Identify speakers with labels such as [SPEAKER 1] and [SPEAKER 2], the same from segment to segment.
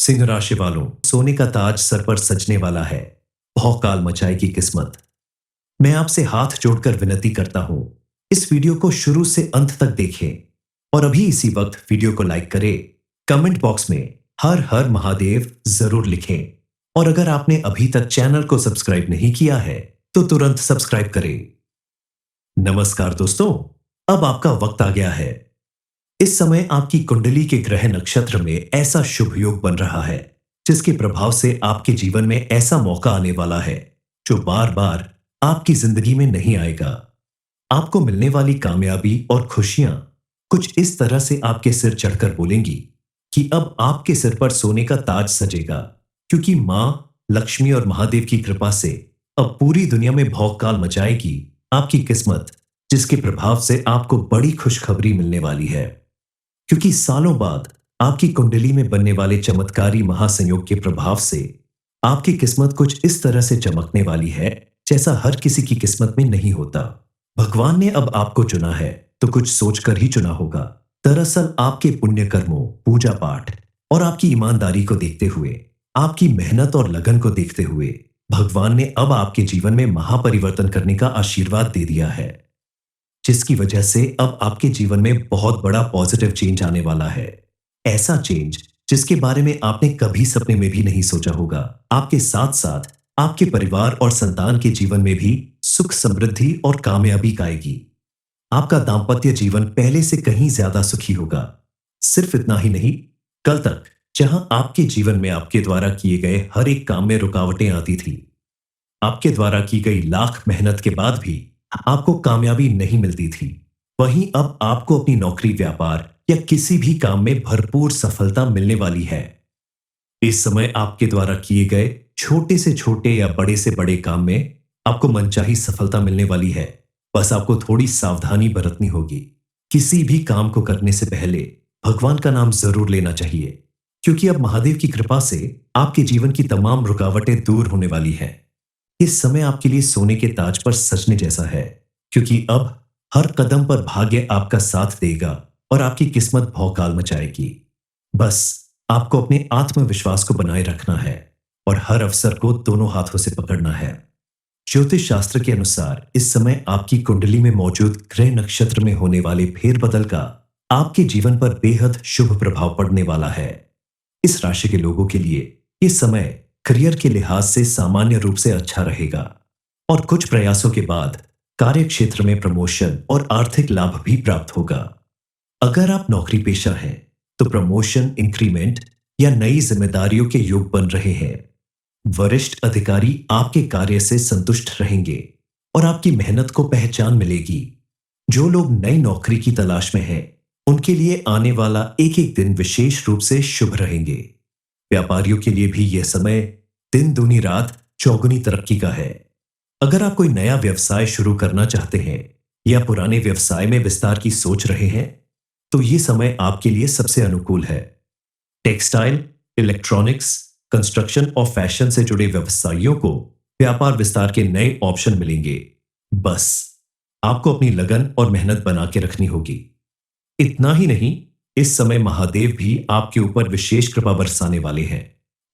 [SPEAKER 1] सिंह राशि वालों, सोने का ताज सर पर सजने वाला है। भौकाल मचाएगी किस्मत। मैं आपसे हाथ जोड़कर विनती करता हूं, इस वीडियो को शुरू से अंत तक देखें और अभी इसी वक्त वीडियो को लाइक करें। कमेंट बॉक्स में हर हर महादेव जरूर लिखें और अगर आपने अभी तक चैनल को सब्सक्राइब नहीं किया है तो तुरंत सब्सक्राइब करें। नमस्कार दोस्तों, अब आपका वक्त आ गया है। इस समय आपकी कुंडली के ग्रह नक्षत्र में ऐसा शुभ योग बन रहा है जिसके प्रभाव से आपके जीवन में ऐसा मौका आने वाला है जो बार बार आपकी जिंदगी में नहीं आएगा। आपको मिलने वाली कामयाबी और खुशियां कुछ इस तरह से आपके सिर चढ़कर बोलेंगी कि अब आपके सिर पर सोने का ताज सजेगा, क्योंकि मां लक्ष्मी और महादेव की कृपा से अब पूरी दुनिया में भौकाल मचाएगी आपकी किस्मत, जिसके प्रभाव से आपको बड़ी खुशखबरी मिलने वाली है। क्योंकि सालों बाद आपकी कुंडली में बनने वाले चमत्कारी महासंयोग के प्रभाव से आपकी किस्मत कुछ इस तरह से चमकने वाली है जैसा हर किसी की किस्मत में नहीं होता। भगवान ने अब आपको चुना है तो कुछ सोचकर ही चुना होगा। दरअसल आपके पुण्य कर्मों, पूजा पाठ और आपकी ईमानदारी को देखते हुए, आपकी मेहनत और लगन को देखते हुए भगवान ने अब आपके जीवन में महापरिवर्तन करने का आशीर्वाद दे दिया है, जिसकी वजह से अब आपके जीवन में बहुत बड़ा पॉजिटिव चेंज आने वाला है। ऐसा चेंज जिसके बारे में आपने कभी सपने में भी नहीं सोचा होगा। आपके साथ साथ आपके परिवार और संतान के जीवन में भी सुख, समृद्धि और कामयाबी आएगी। आपका दाम्पत्य जीवन पहले से कहीं ज्यादा सुखी होगा। सिर्फ इतना ही नहीं, कल तक जहां आपके जीवन में आपके द्वारा किए गए हर एक काम में रुकावटें आती थी, आपके द्वारा की गई लाख मेहनत के बाद भी आपको कामयाबी नहीं मिलती थी, वहीं अब आपको अपनी नौकरी, व्यापार या किसी भी काम में भरपूर सफलता मिलने वाली है। इस समय आपके द्वारा किए गए छोटे से छोटे या बड़े से बड़े काम में आपको मनचाही सफलता मिलने वाली है। बस आपको थोड़ी सावधानी बरतनी होगी। किसी भी काम को करने से पहले भगवान का नाम जरूर लेना चाहिए, क्योंकि अब महादेव की कृपा से आपके जीवन की तमाम रुकावटें दूर होने वाली है। इस समय आपके लिए सोने के ताज पर सजने जैसा है, क्योंकि अब हर कदम पर भाग्य आपका साथ देगा और आपकी किस्मत भौकाल मचाएगी। बस आपको अपने आत्मविश्वास को बनाए रखना है और हर अवसर को दोनों हाथों से पकड़ना है। ज्योतिष शास्त्र के अनुसार इस समय आपकी कुंडली में मौजूद ग्रह नक्षत्र में होने वाले फेरबदल का आपके जीवन पर बेहद शुभ प्रभाव पड़ने वाला है। इस राशि के लोगों के लिए ये समय करियर के लिहाज से सामान्य रूप से अच्छा रहेगा और कुछ प्रयासों के बाद कार्य क्षेत्र में प्रमोशन और आर्थिक लाभ भी प्राप्त होगा। अगर आप नौकरी पेशा हैं तो प्रमोशन, इंक्रीमेंट या नई जिम्मेदारियों के योग बन रहे हैं। वरिष्ठ अधिकारी आपके कार्य से संतुष्ट रहेंगे और आपकी मेहनत को पहचान मिलेगी। जो लोग नई नौकरी की तलाश में हैं, उनके लिए आने वाला एक एक दिन विशेष रूप से शुभ रहेंगे। व्यापारियों के लिए भी यह समय दिन दूनी रात चौगुनी तरक्की का है। अगर आप कोई नया व्यवसाय शुरू करना चाहते हैं या पुराने व्यवसाय में विस्तार की सोच रहे हैं, तो यह समय आपके लिए सबसे अनुकूल है। टेक्सटाइल, इलेक्ट्रॉनिक्स, कंस्ट्रक्शन और फैशन से जुड़े व्यवसायियों को व्यापार विस्तार के नए ऑप्शन मिलेंगे। बस आपको अपनी लगन और मेहनत बना के रखनी होगी। इतना ही नहीं, इस समय महादेव भी आपके ऊपर विशेष कृपा बरसाने वाले हैं,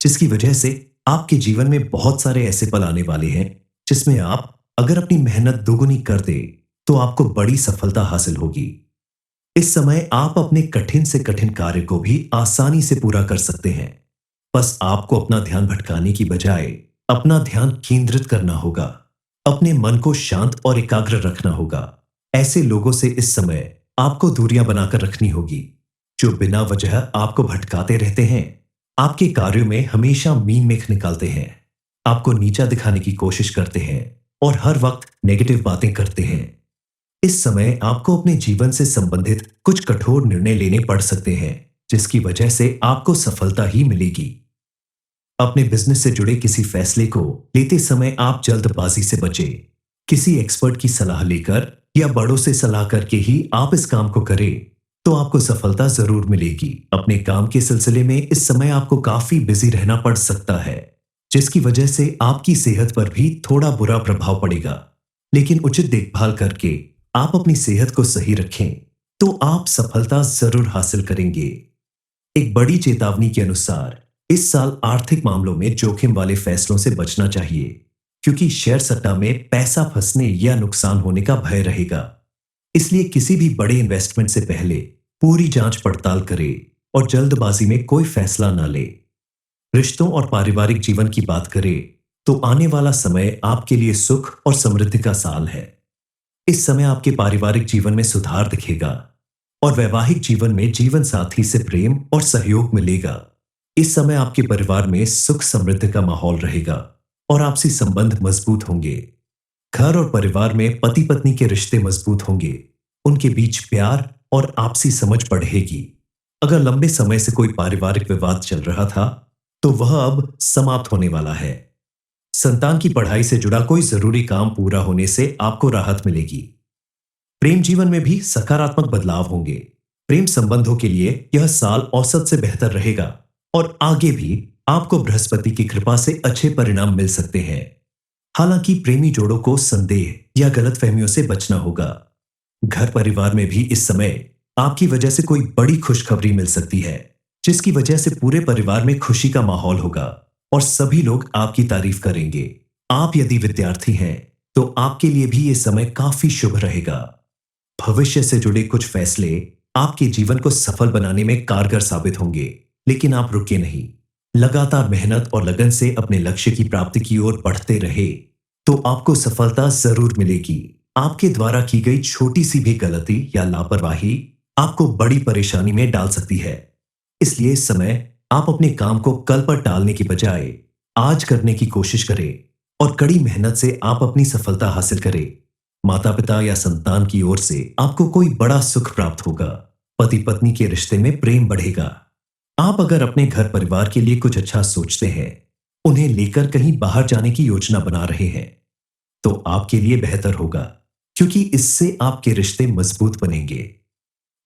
[SPEAKER 1] जिसकी वजह से आपके जीवन में बहुत सारे ऐसे पल आने वाले हैं जिसमें आप अगर अपनी मेहनत दोगुनी कर दे तो आपको बड़ी सफलता हासिल होगी। इस समय आप अपने कठिन से कठिन कार्य को भी आसानी से पूरा कर सकते हैं। बस आपको अपना ध्यान भटकाने की बजाय अपना ध्यान केंद्रित करना होगा। अपने मन को शांत और एकाग्र रखना होगा। ऐसे लोगों से इस समय आपको दूरियां बनाकर रखनी होगी जो बिना वजह आपको भटकाते रहते हैं, आपके कार्यों में हमेशा मीन मेख निकालते हैं, आपको नीचा दिखाने की कोशिश करते हैं और हर वक्त नेगेटिव बातें करते हैं। इस समय आपको अपने जीवन से संबंधित कुछ कठोर निर्णय लेने पड़ सकते हैं, जिसकी वजह से आपको सफलता ही मिलेगी। अपने बिजनेस से जुड़े किसी फैसले को लेते समय आप जल्दबाजी से बचें। किसी एक्सपर्ट की सलाह लेकर या बड़ों से सलाह करके ही आप इस काम को करें तो आपको सफलता जरूर मिलेगी। अपने काम के सिलसिले में इस समय आपको काफी बिजी रहना पड़ सकता है, जिसकी वजह से आपकी सेहत पर भी थोड़ा बुरा प्रभाव पड़ेगा। लेकिन उचित देखभाल करके आप अपनी सेहत को सही रखें तो आप सफलता जरूर हासिल करेंगे। एक बड़ी चेतावनी के अनुसार इस साल आर्थिक मामलों में जोखिम वाले फैसलों से बचना चाहिए, क्योंकि शेयर सट्टा में पैसा फंसने या नुकसान होने का भय रहेगा। इसलिए किसी भी बड़े इन्वेस्टमेंट से पहले पूरी जांच पड़ताल करें और जल्दबाजी में कोई फैसला न ले। रिश्तों और पारिवारिक जीवन की बात करें तो आने वाला समय आपके लिए सुख और समृद्धि का साल है। इस समय आपके पारिवारिक जीवन में सुधार दिखेगा और वैवाहिक जीवन में जीवन साथी से प्रेम और सहयोग मिलेगा। इस समय आपके परिवार में सुख समृद्धि का माहौल रहेगा और आपसी संबंध मजबूत होंगे। घर और परिवार में पति पत्नी के रिश्ते मजबूत होंगे, उनके बीच प्यार और आपसी समझ बढ़ेगी। अगर लंबे समय से कोई पारिवारिक विवाद चल रहा था तो वह अब समाप्त होने वाला है। संतान की पढ़ाई से जुड़ा कोई जरूरी काम पूरा होने से आपको राहत मिलेगी। प्रेम जीवन में भी सकारात्मक बदलाव होंगे। प्रेम संबंधों के लिए यह साल औसत से बेहतर रहेगा और आगे भी आपको बृहस्पति की कृपा से अच्छे परिणाम मिल सकते हैं। हालांकि प्रेमी जोड़ों को संदेह या गलतफहमियों से बचना होगा। घर परिवार में भी इस समय आपकी वजह से कोई बड़ी खुशखबरी मिल सकती है, जिसकी वजह से पूरे परिवार में खुशी का माहौल होगा और सभी लोग आपकी तारीफ करेंगे। आप यदि विद्यार्थी हैं तो आपके लिए भी ये समय काफी शुभ रहेगा। भविष्य से जुड़े कुछ फैसले आपके जीवन को सफल बनाने में कारगर साबित होंगे, लेकिन आप रुके नहीं। लगातार मेहनत और लगन से अपने लक्ष्य की प्राप्ति की ओर बढ़ते रहे तो आपको सफलता जरूर मिलेगी। आपके द्वारा की गई छोटी सी भी गलती या लापरवाही आपको बड़ी परेशानी में डाल सकती है। इसलिए इस समय आप अपने काम को कल पर टालने की बजाय आज करने की कोशिश करें और कड़ी मेहनत से आप अपनी सफलता हासिल करें। माता पिता या संतान की ओर से आपको कोई बड़ा सुख प्राप्त होगा। पति पत्नी के रिश्ते में प्रेम बढ़ेगा। आप अगर अपने घर परिवार के लिए कुछ अच्छा सोचते हैं, उन्हें लेकर कहीं बाहर जाने की योजना बना रहे हैं, तो आपके लिए बेहतर होगा, क्योंकि इससे आपके रिश्ते मजबूत बनेंगे।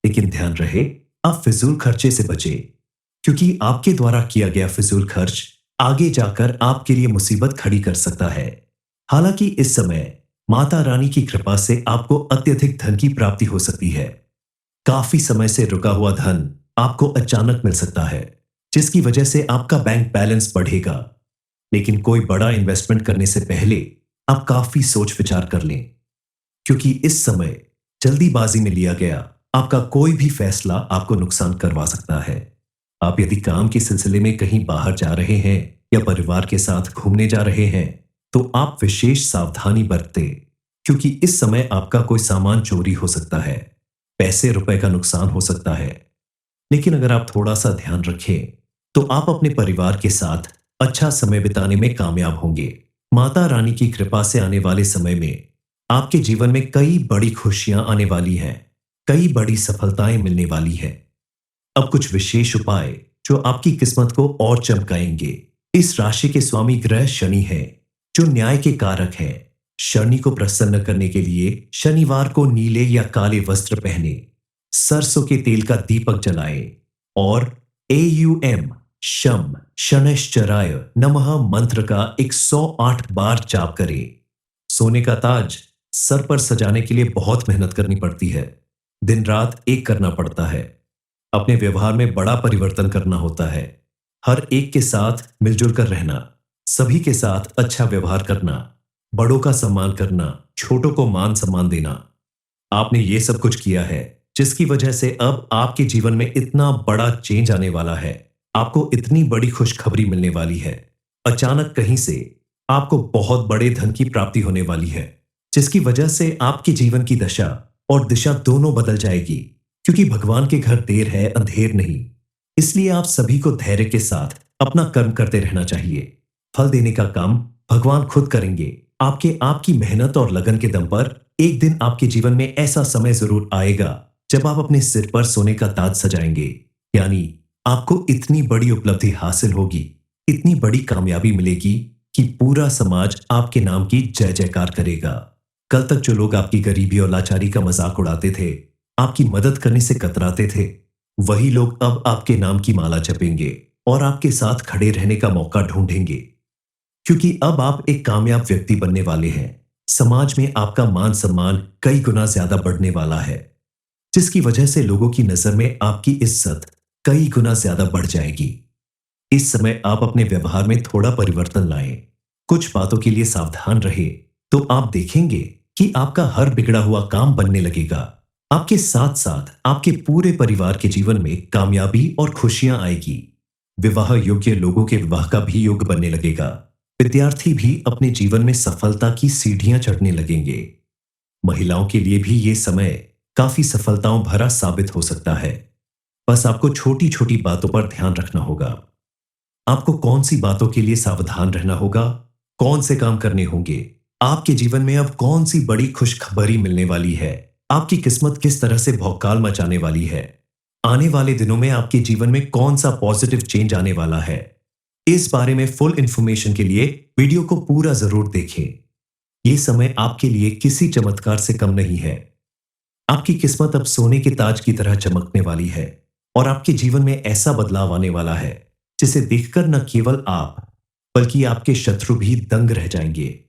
[SPEAKER 1] लेकिन ध्यान रहे, आप फिजूल खर्चे से बचें, क्योंकि आपके द्वारा किया गया फिजूल खर्च आगे जाकर आपके लिए मुसीबत खड़ी कर सकता है। हालांकि इस समय माता रानी की कृपा से आपको अत्यधिक धन की प्राप्ति हो सकती है। काफी समय से रुका हुआ धन आपको अचानक मिल सकता है, जिसकी वजह से आपका बैंक बैलेंस बढ़ेगा। लेकिन कोई बड़ा इन्वेस्टमेंट करने से पहले आप काफी सोच विचार कर लें, क्योंकि इस समय जल्दीबाजी में लिया गया आपका कोई भी फैसला आपको नुकसान करवा सकता है। आप यदि काम के सिलसिले में कहीं बाहर जा रहे हैं या परिवार के साथ घूमने जा रहे हैं तो आप विशेष सावधानी बरतें, क्योंकि इस समय आपका कोई सामान चोरी हो सकता है, पैसे रुपए का नुकसान हो सकता है। लेकिन अगर आप थोड़ा सा ध्यान रखें तो आप अपने परिवार के साथ अच्छा समय बिताने में कामयाब होंगे। माता रानी की कृपा से आने वाले समय में आपके जीवन में कई बड़ी खुशियां आने वाली हैं, कई बड़ी सफलताएं मिलने वाली हैं। अब कुछ विशेष उपाय जो आपकी किस्मत को और चमकाएंगे। इस राशि के स्वामी ग्रह शनि है, जो न्याय के कारक है। शनि को प्रसन्न करने के लिए शनिवार को नीले या काले वस्त्र पहने, सरसों के तेल का दीपक जलाएं और AUM शम शनैश्चराय नमः मंत्र का 108 बार जाप करें। सोने का ताज सर पर सजाने के लिए बहुत मेहनत करनी पड़ती है, दिन रात एक करना पड़ता है। अपने व्यवहार में बड़ा परिवर्तन करना होता है। हर एक के साथ मिलजुल कर रहना, सभी के साथ अच्छा व्यवहार करना, बड़ों का सम्मान करना, छोटों को मान सम्मान देना। आपने ये सब कुछ किया है, जिसकी वजह से अब आपके जीवन में इतना बड़ा चेंज आने वाला है। आपको इतनी बड़ी खुशखबरी मिलने वाली है। अचानक कहीं से आपको बहुत बड़े धन की प्राप्ति होने वाली है, जिसकी वजह से आपके जीवन की दशा और दिशा दोनों बदल जाएगी, क्योंकि भगवान के घर देर है अंधेर नहीं। इसलिए आप सभी को धैर्य के साथ अपना कर्म करते रहना चाहिए। फल देने का काम भगवान खुद करेंगे। आपकी मेहनत और लगन के दम पर एक दिन आपके जीवन में ऐसा समय जरूर आएगा जब आप अपने सिर पर सोने का ताज सजाएंगे। यानी आपको इतनी बड़ी उपलब्धि हासिल होगी, इतनी बड़ी कामयाबी मिलेगी कि पूरा समाज आपके नाम की जय जयकार करेगा। कल तक जो लोग आपकी गरीबी और लाचारी का मजाक उड़ाते थे, आपकी मदद करने से कतराते थे, वही लोग अब आपके नाम की माला जपेंगे और आपके साथ खड़े रहने का मौका ढूंढेंगे, क्योंकि अब आप एक कामयाब व्यक्ति बनने वाले हैं। समाज में आपका मान सम्मान कई गुना ज्यादा बढ़ने वाला है, जिसकी वजह से लोगों की नजर में आपकी इज्जत कई गुना ज्यादा बढ़ जाएगी। इस समय आप अपने व्यवहार में थोड़ा परिवर्तन लाएं, कुछ बातों के लिए सावधान रहे, तो आप देखेंगे कि आपका हर बिगड़ा हुआ काम बनने लगेगा। आपके साथ साथ आपके पूरे परिवार के जीवन में कामयाबी और खुशियां आएगी। विवाह योग्य लोगों के विवाह का भी योग बनने लगेगा। विद्यार्थी भी अपने जीवन में सफलता की सीढ़ियां चढ़ने लगेंगे। महिलाओं के लिए भी ये समय काफी सफलताओं भरा साबित हो सकता है। बस आपको छोटी छोटी बातों पर ध्यान रखना होगा। आपको कौन सी बातों के लिए सावधान रहना होगा, कौन से काम करने होंगे, आपके जीवन में अब कौन सी बड़ी खुशखबरी मिलने वाली है, आपकी किस्मत किस तरह से भौकाल मचाने वाली है, आने वाले दिनों में आपके जीवन में कौन सा पॉजिटिव चेंज आने वाला है। इस बारे में फुल इंफॉर्मेशन के लिए वीडियो को पूरा जरूर देखें। यह समय आपके लिए किसी चमत्कार से कम नहीं है। आपकी किस्मत अब सोने के ताज की तरह चमकने वाली है और आपके जीवन में ऐसा बदलाव आने वाला है जिसे देखकर न केवल आप बल्कि आपके शत्रु भी दंग रह जाएंगे।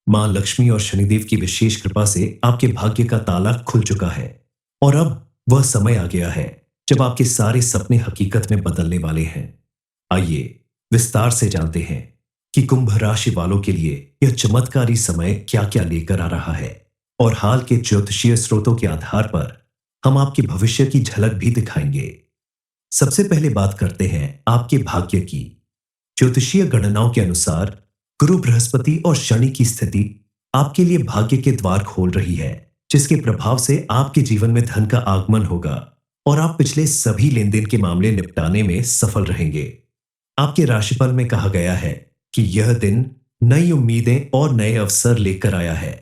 [SPEAKER 1] मां लक्ष्मी और शनिदेव की विशेष कृपा से आपके भाग्य का ताला खुल चुका है और अब वह समय आ गया है जब आपके सारे सपने हकीकत में बदलने वाले हैं। आइए विस्तार से जानते हैं कि कुंभ राशि वालों के लिए यह चमत्कारी समय क्या क्या लेकर आ रहा है और हाल के ज्योतिषीय स्रोतों के आधार पर हम आपके भविष्य की झलक भी दिखाएंगे। सबसे पहले बात करते हैं आपके भाग्य की। ज्योतिषीय गणनाओं के अनुसार गुरु बृहस्पति और शनि की स्थिति आपके लिए भाग्य के द्वार खोल रही है, जिसके प्रभाव से आपके जीवन में धन का आगमन होगा और आप पिछले सभी लेन देन के मामले निपटाने में सफल रहेंगे। आपके राशिफल में कहा गया है कि यह दिन नई उम्मीदें और नए अवसर लेकर आया है,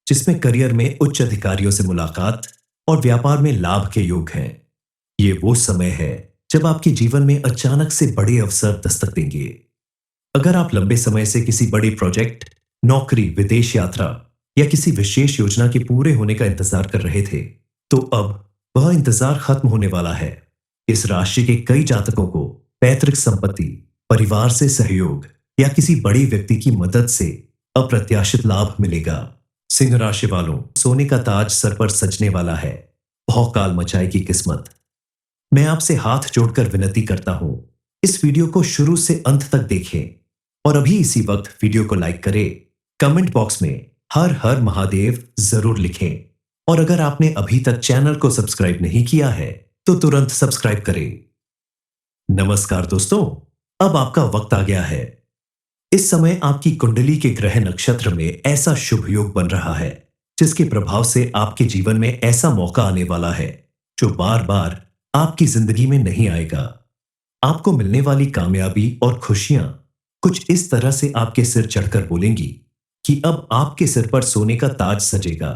[SPEAKER 1] जिसमें करियर में उच्च अधिकारियों से मुलाकात और व्यापार में लाभ के योग हैं। ये वो समय है जब आपके जीवन में अचानक से बड़े अवसर दस्तक देंगे। अगर आप लंबे समय से किसी बड़े प्रोजेक्ट, नौकरी, विदेश यात्रा या किसी विशेष योजना के पूरे होने का इंतजार कर रहे थे, तो अब वह इंतजार खत्म होने वाला है। इस राशि के कई जातकों को पैतृक संपत्ति, परिवार से सहयोग या किसी बड़े व्यक्ति की मदद से अप्रत्याशित लाभ मिलेगा। सिंह राशि वालों, सोने का ताज सर पर सजने वाला है। भौकाल मचाएगी किस्मत। मैं आपसे हाथ जोड़कर विनती करता हूं, इस वीडियो को शुरू से अंत तक देखें और अभी इसी वक्त वीडियो को लाइक करें। कमेंट बॉक्स में हर हर महादेव जरूर लिखें और अगर आपने अभी तक चैनल को सब्सक्राइब नहीं किया है तो तुरंत सब्सक्राइब करें। नमस्कार दोस्तों, अब आपका वक्त आ गया है। इस समय आपकी कुंडली के ग्रह नक्षत्र में ऐसा शुभ योग बन रहा है जिसके प्रभाव से आपके जीवन में ऐसा मौका आने वाला है जो बार बार आपकी जिंदगी में नहीं आएगा। आपको मिलने वाली कामयाबी और खुशियां कुछ इस तरह से आपके सिर चढ़कर बोलेंगी कि अब आपके सिर पर सोने का ताज सजेगा,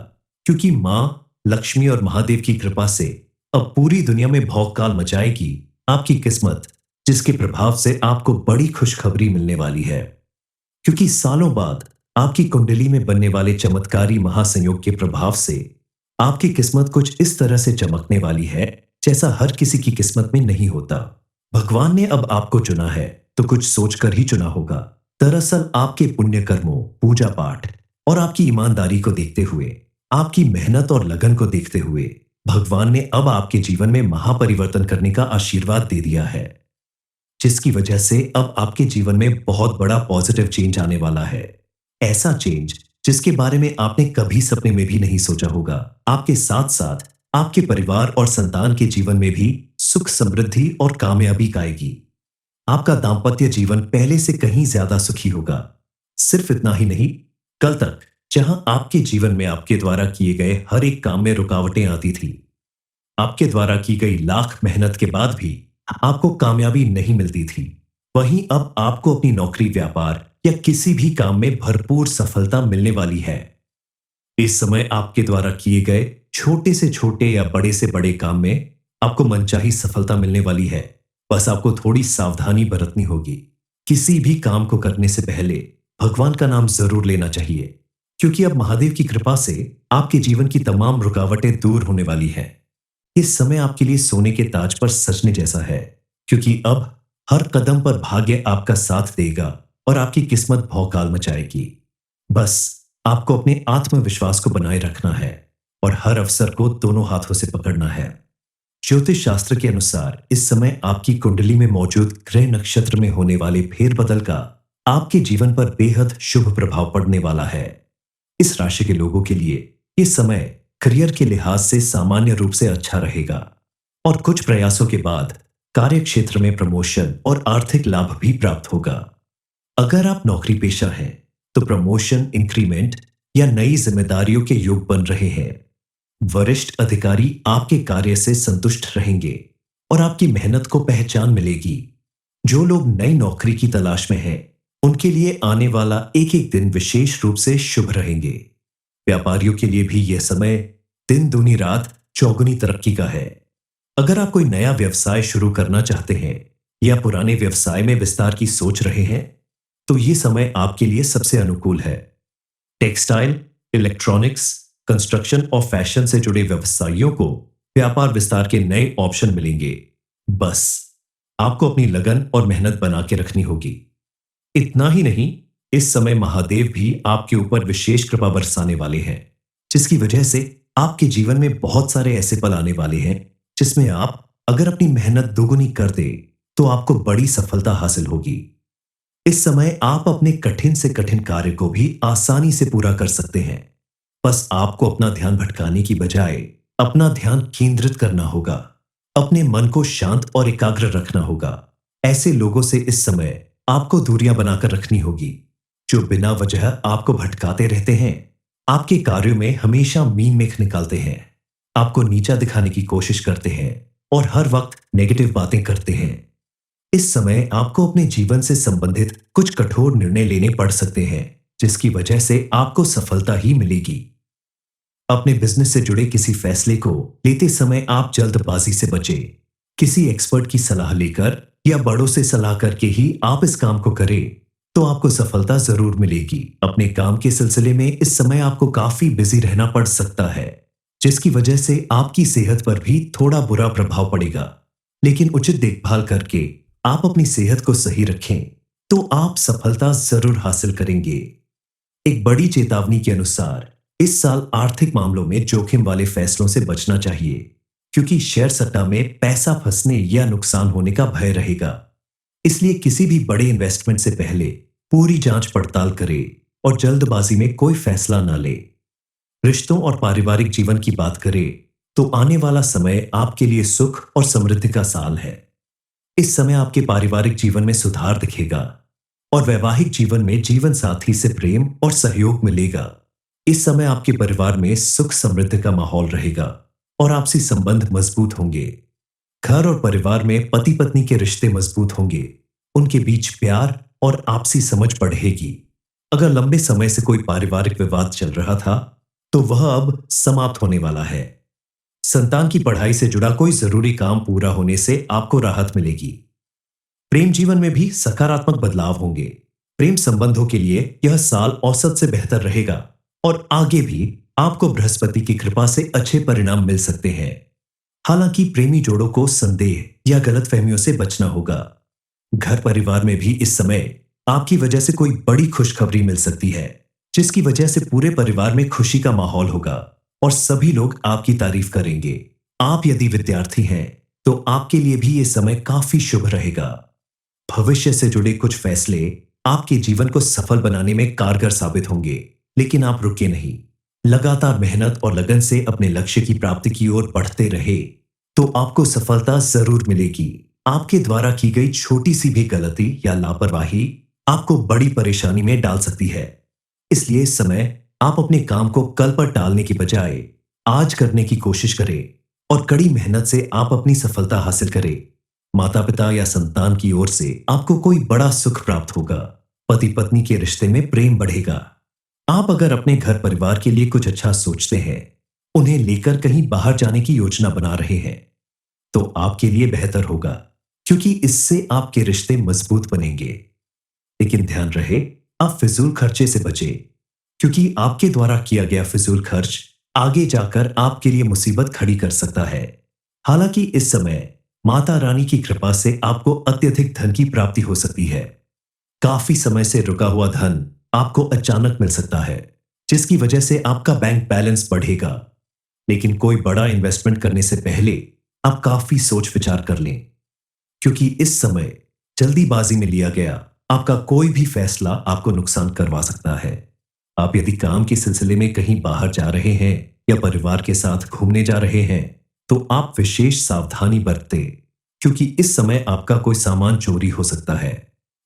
[SPEAKER 1] क्योंकि मां लक्ष्मी और महादेव की कृपा से अब पूरी दुनिया में भौकाल मचाएगी आपकी किस्मत, जिसके प्रभाव से आपको बड़ी खुशखबरी मिलने वाली है। क्योंकि सालों बाद आपकी कुंडली में बनने वाले चमत्कारी महासंयोग के प्रभाव से आपकी किस्मत कुछ इस तरह से चमकने वाली है जैसा हर किसी की किस्मत में नहीं होता। भगवान ने अब आपको चुना है तो कुछ सोचकर ही चुना होगा। दरअसल आपके पुण्य कर्मों, पूजा पाठ और आपकी ईमानदारी को देखते हुए, आपकी मेहनत और लगन को देखते हुए भगवान ने अब आपके जीवन में महापरिवर्तन करने का आशीर्वाद दे दिया है, जिसकी वजह से अब आपके जीवन में बहुत बड़ा पॉजिटिव चेंज आने वाला है। ऐसा चेंज जिसके बारे में आपने कभी सपने में भी नहीं सोचा होगा। आपके साथ साथ आपके परिवार और संतान के जीवन में भी सुख, समृद्धि और कामयाबी आएगी। आपका दाम्पत्य जीवन पहले से कहीं ज्यादा सुखी होगा। सिर्फ इतना ही नहीं, कल तक जहां आपके जीवन में आपके द्वारा किए गए हर एक काम में रुकावटें आती थी, आपके द्वारा की गई लाख मेहनत के बाद भी आपको कामयाबी नहीं मिलती थी, वहीं अब आपको अपनी नौकरी, व्यापार या किसी भी काम में भरपूर सफलता मिलने वाली है। इस समय आपके द्वारा किए गए छोटे से छोटे या बड़े से बड़े काम में आपको मनचाही सफलता मिलने वाली है। बस आपको थोड़ी सावधानी बरतनी होगी। किसी भी काम को करने से पहले भगवान का नाम जरूर लेना चाहिए, क्योंकि अब महादेव की कृपा से आपके जीवन की तमाम रुकावटें दूर होने वाली हैं। इस समय आपके लिए सोने के ताज पर सजने जैसा है, क्योंकि अब हर कदम पर भाग्य आपका साथ देगा और आपकी किस्मत भौकाल मचाएगी। बस आपको अपने आत्मविश्वास को बनाए रखना है और हर अवसर को दोनों हाथों से पकड़ना है। ज्योतिष शास्त्र के अनुसार इस समय आपकी कुंडली में मौजूद ग्रह नक्षत्र में होने वाले फेरबदल का आपके जीवन पर बेहद शुभ प्रभाव पड़ने वाला है। इस राशि के लोगों के लिए ये समय करियर के लिहाज से सामान्य रूप से अच्छा रहेगा और कुछ प्रयासों के बाद कार्य क्षेत्र में प्रमोशन और आर्थिक लाभ भी प्राप्त होगा। अगर आप नौकरी पेशा हैं तो प्रमोशन, इंक्रीमेंट या नई जिम्मेदारियों के योग बन रहे हैं। वरिष्ठ अधिकारी आपके कार्य से संतुष्ट रहेंगे और आपकी मेहनत को पहचान मिलेगी। जो लोग नई नौकरी की तलाश में हैं, उनके लिए आने वाला एक एक दिन विशेष रूप से शुभ रहेंगे। व्यापारियों के लिए भी यह समय दिन दूनी रात चौगुनी तरक्की का है। अगर आप कोई नया व्यवसाय शुरू करना चाहते हैं या पुराने व्यवसाय में विस्तार की सोच रहे हैं, तो यह समय आपके लिए सबसे अनुकूल है। टेक्सटाइल, इलेक्ट्रॉनिक्स, कंस्ट्रक्शन और फैशन से जुड़े व्यवसायियों को व्यापार विस्तार के नए ऑप्शन मिलेंगे। बस आपको अपनी लगन और मेहनत बना के रखनी होगी। इतना ही नहीं, इस समय महादेव भी आपके ऊपर विशेष कृपा बरसाने वाले हैं, जिसकी वजह से आपके जीवन में बहुत सारे ऐसे पल आने वाले हैं जिसमें आप अगर अपनी मेहनत दोगुनी कर दे तो आपको बड़ी सफलता हासिल होगी। इस समय आप अपने कठिन से कठिन कार्य को भी आसानी से पूरा कर सकते हैं। बस आपको अपना ध्यान भटकाने की बजाय अपना ध्यान केंद्रित करना होगा। अपने मन को शांत और एकाग्र रखना होगा। ऐसे लोगों से इस समय आपको दूरियां बनाकर रखनी होगी जो बिना वजह आपको भटकाते रहते हैं, आपके कार्यों में हमेशा मीन मेख निकालते हैं, आपको नीचा दिखाने की कोशिश करते हैं और हर वक्त नेगेटिव बातें करते हैं। इस समय आपको अपने जीवन से संबंधित कुछ कठोर निर्णय लेने पड़ सकते हैं, जिसकी वजह से आपको सफलता ही मिलेगी। अपने बिजनेस से जुड़े किसी फैसले को लेते समय आप जल्दबाजी से बचें। किसी एक्सपर्ट की सलाह लेकर या बड़ों से सलाह करके ही आप इस काम को करें तो आपको सफलता जरूर मिलेगी। अपने काम के सिलसिले में इस समय आपको काफी बिजी रहना पड़ सकता है, जिसकी वजह से आपकी सेहत पर भी थोड़ा बुरा प्रभाव पड़ेगा। लेकिन उचित देखभाल करके आप अपनी सेहत को सही रखें तो आप सफलता जरूर हासिल करेंगे। एक बड़ी चेतावनी के अनुसार इस साल आर्थिक मामलों में जोखिम वाले फैसलों से बचना चाहिए, क्योंकि शेयर सट्टा में पैसा फंसने या नुकसान होने का भय रहेगा। इसलिए किसी भी बड़े इन्वेस्टमेंट से पहले पूरी जांच पड़ताल करें और जल्दबाजी में कोई फैसला न ले। रिश्तों और पारिवारिक जीवन की बात करें तो आने वाला समय आपके लिए सुख और समृद्धि का साल है। इस समय आपके पारिवारिक जीवन में सुधार दिखेगा और वैवाहिक जीवन में जीवन साथी से प्रेम और सहयोग मिलेगा। इस समय आपके परिवार में सुख समृद्धि का माहौल रहेगा और आपसी संबंध मजबूत होंगे। घर और परिवार में पति पत्नी के रिश्ते मजबूत होंगे। उनके बीच प्यार और आपसी समझ बढ़ेगी। अगर लंबे समय से कोई पारिवारिक विवाद चल रहा था तो वह अब समाप्त होने वाला है। संतान की पढ़ाई से जुड़ा कोई जरूरी काम पूरा होने से आपको राहत मिलेगी। प्रेम जीवन में भी सकारात्मक बदलाव होंगे। प्रेम संबंधों के लिए यह साल औसत से बेहतर रहेगा और आगे भी आपको बृहस्पति की कृपा से अच्छे परिणाम मिल सकते हैं। हालांकि प्रेमी जोड़ों को संदेह या गलतफहमियों से बचना होगा। घर परिवार में भी इस समय आपकी वजह से कोई बड़ी खुशखबरी मिल सकती है, जिसकी वजह से पूरे परिवार में खुशी का माहौल होगा और सभी लोग आपकी तारीफ करेंगे। आप यदि विद्यार्थी हैं तो आपके लिए भी यह समय काफी शुभ रहेगा। भविष्य से जुड़े कुछ फैसले आपके जीवन को सफल बनाने में कारगर साबित होंगे, लेकिन आप रुके नहीं। लगातार मेहनत और लगन से अपने लक्ष्य की प्राप्ति की ओर बढ़ते रहे तो आपको सफलता जरूर मिलेगी। आपके द्वारा की गई छोटी सी भी गलती या लापरवाही आपको बड़ी परेशानी में डाल सकती है। इसलिए इस समय आप अपने काम को कल पर टालने की बजाय आज करने की कोशिश करें और कड़ी मेहनत से आप अपनी सफलता हासिल करें। माता पिता या संतान की ओर से आपको कोई बड़ा सुख प्राप्त होगा। पति पत्नी के रिश्ते में प्रेम बढ़ेगा। आप अगर अपने घर परिवार के लिए कुछ अच्छा सोचते हैं, उन्हें लेकर कहीं बाहर जाने की योजना बना रहे हैं, तो आपके लिए बेहतर होगा, क्योंकि इससे आपके रिश्ते मजबूत बनेंगे। लेकिन ध्यान रहे, आप फिजूल खर्चे से बचें, क्योंकि आपके द्वारा किया गया फिजूल खर्च आगे जाकर आपके लिए मुसीबत खड़ी कर सकता है। हालांकि इस समय माता रानी की कृपा से आपको अत्यधिक धन की प्राप्ति हो सकती है। काफी समय से रुका हुआ धन आपको अचानक मिल सकता है, जिसकी वजह से आपका बैंक बैलेंस बढ़ेगा। लेकिन कोई बड़ा इन्वेस्टमेंट करने से पहले आप काफी सोच विचार कर लें, क्योंकि इस समय जल्दीबाजी में लिया गया आपका कोई भी फैसला आपको नुकसान करवा सकता है। आप यदि काम के सिलसिले में कहीं बाहर जा रहे हैं या परिवार के साथ घूमने जा रहे हैं, तो आप विशेष सावधानी बरतें, क्योंकि इस समय आपका कोई सामान चोरी हो सकता है,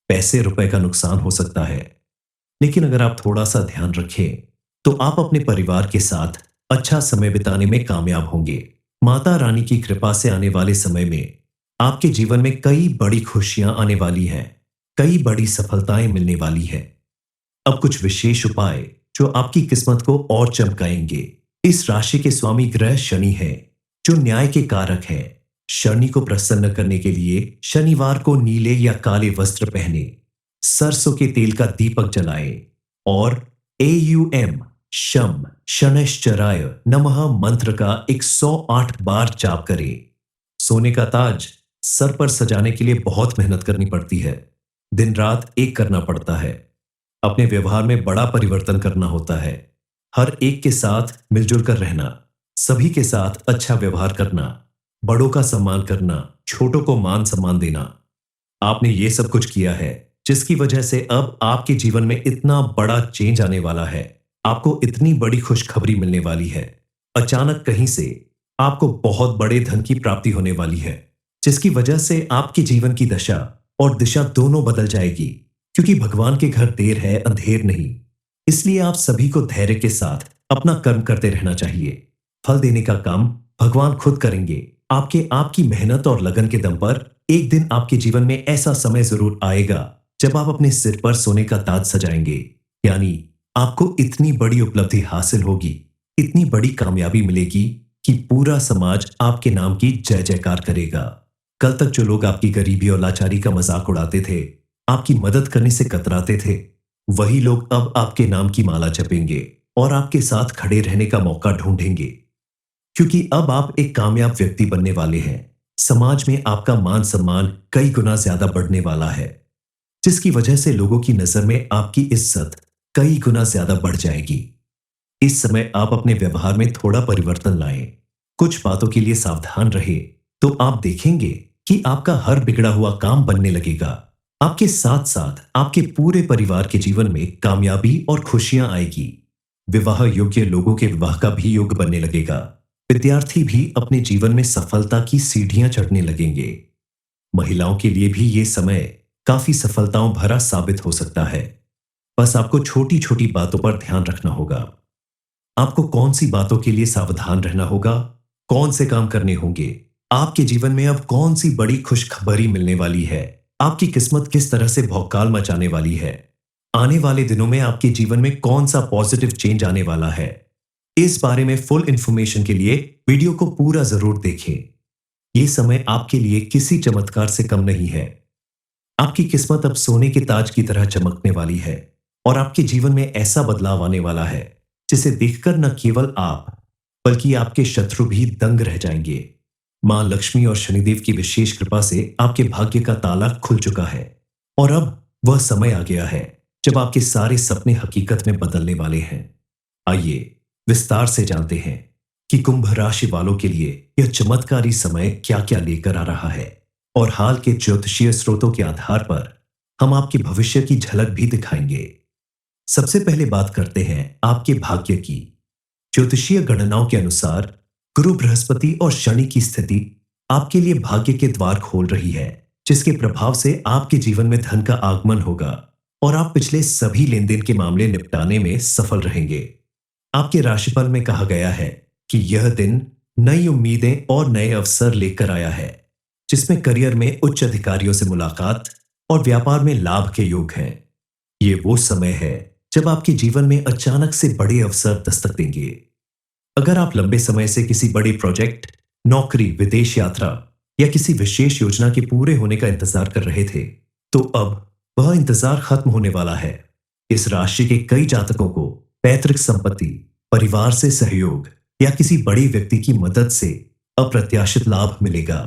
[SPEAKER 1] पैसे रुपए का नुकसान हो सकता है। लेकिन अगर आप थोड़ा सा ध्यान रखें, तो आप अपने परिवार के साथ अच्छा समय बिताने में कामयाब होंगे। माता रानी की कृपा से आने वाले समय में आपके जीवन में कई बड़ी खुशियां आने वाली हैं, कई बड़ी सफलताएं मिलने वाली हैं। अब कुछ विशेष उपाय जो आपकी किस्मत को और चमकाएंगे। इस राशि के स्वामी ग्रह शनि है, जो न्याय के कारक है। शनि को प्रसन्न करने के लिए शनिवार को नीले या काले वस्त्र पहने, सरसों के तेल का दीपक जलाएं और AUM शम शनैश्चराय नमः मंत्र का 108 बार जाप करें। सोने का ताज सर पर सजाने के लिए बहुत मेहनत करनी पड़ती है, दिन रात एक करना पड़ता है। अपने व्यवहार में बड़ा परिवर्तन करना होता है। हर एक के साथ मिलजुल कर रहना, सभी के साथ अच्छा व्यवहार करना, बड़ों का सम्मान करना, छोटों को मान सम्मान देना। आपने ये सब कुछ किया है, जिसकी वजह से अब आपके जीवन में इतना बड़ा चेंज आने वाला है। आपको इतनी बड़ी खुशखबरी मिलने वाली है। अचानक कहीं से आपको बहुत बड़े धन की प्राप्ति होने वाली है, जिसकी वजह से आपके जीवन की दशा और दिशा दोनों बदल जाएगी, क्योंकि भगवान के घर देर है अंधेर नहीं। इसलिए आप सभी को धैर्य के साथ अपना कर्म करते रहना चाहिए। फल देने का काम भगवान खुद करेंगे। आपकी मेहनत और लगन के दम पर एक दिन आपके जीवन में ऐसा समय जरूर आएगा जब आप अपने सिर पर सोने का ताज सजाएंगे। यानी आपको इतनी बड़ी उपलब्धि हासिल होगी, इतनी बड़ी कामयाबी मिलेगी कि पूरा समाज आपके नाम की जय जयकार करेगा। कल तक जो लोग आपकी गरीबी और लाचारी का मजाक उड़ाते थे, आपकी मदद करने से कतराते थे, वही लोग अब आपके नाम की माला जपेंगे और आपके साथ खड़े रहने का मौका ढूंढेंगे, क्योंकि अब आप एक कामयाब व्यक्ति बनने वाले हैं। समाज में आपका मान सम्मान कई गुना ज्यादा बढ़ने वाला है, जिसकी वजह से लोगों की नजर में आपकी इज्जत कई गुना ज्यादा बढ़ जाएगी। इस समय आप अपने व्यवहार में थोड़ा परिवर्तन लाएं, कुछ बातों के लिए सावधान रहे, तो आप देखेंगे कि आपका हर बिगड़ा हुआ काम बनने लगेगा। आपके साथ साथ आपके पूरे परिवार के जीवन में कामयाबी और खुशियां आएगी। विवाह योग्य लोगों के विवाह का भी योग बनने लगेगा। विद्यार्थी भी अपने जीवन में सफलता की सीढ़ियां चढ़ने लगेंगे। महिलाओं के लिए भी ये समय काफी सफलताओं भरा साबित हो सकता है। बस आपको छोटी छोटी बातों पर ध्यान रखना होगा। आपको कौन सी बातों के लिए सावधान रहना होगा, कौन से काम करने होंगे, आपके जीवन में अब कौन सी बड़ी खुशखबरी मिलने वाली है, आपकी किस्मत किस तरह से भौकाल मचाने वाली है, आने वाले दिनों में आपके जीवन में कौन सा पॉजिटिव चेंज आने वाला है। इस बारे में फुल इंफॉर्मेशन के लिए वीडियो को पूरा जरूर देखें। यह समय आपके लिए किसी चमत्कार से कम नहीं है। आपकी किस्मत अब सोने के ताज की तरह चमकने वाली है और आपके जीवन में ऐसा बदलाव आने वाला है जिसे देखकर न केवल आप बल्कि आपके शत्रु भी दंग रह जाएंगे। मां लक्ष्मी और शनिदेव की विशेष कृपा से आपके भाग्य का ताला खुल चुका है और अब वह समय आ गया है जब आपके सारे सपने हकीकत में बदलने वाले हैं। आइए विस्तार से जानते हैं कि कुंभ राशि वालों के लिए यह चमत्कारी समय क्या क्या लेकर आ रहा है, और हाल के ज्योतिषीय स्रोतों के आधार पर हम आपके भविष्य की झलक भी दिखाएंगे। सबसे पहले बात करते हैं आपके भाग्य की। ज्योतिषीय गणनाओं के अनुसार गुरु बृहस्पति और शनि की स्थिति आपके लिए भाग्य के द्वार खोल रही है, जिसके प्रभाव से आपके जीवन में धन का आगमन होगा और आप पिछले सभी लेन देन के मामले निपटाने में सफल रहेंगे। आपके राशिफल में कहा गया है कि यह दिन नई उम्मीदें और नए अवसर लेकर आया है, जिसमें करियर में उच्च अधिकारियों से मुलाकात और व्यापार में लाभ के योग हैं। ये वो समय है जब आपके जीवन में अचानक से बड़े अवसर दस्तक देंगे। अगर आप लंबे समय से किसी बड़े प्रोजेक्ट, नौकरी, विदेश यात्रा या किसी विशेष योजना के पूरे होने का इंतजार कर रहे थे, तो अब वह इंतजार खत्म होने वाला है। इस राशि के कई जातकों को पैतृक संपत्ति, परिवार से सहयोग या किसी बड़े व्यक्ति की मदद से अप्रत्याशित लाभ मिलेगा।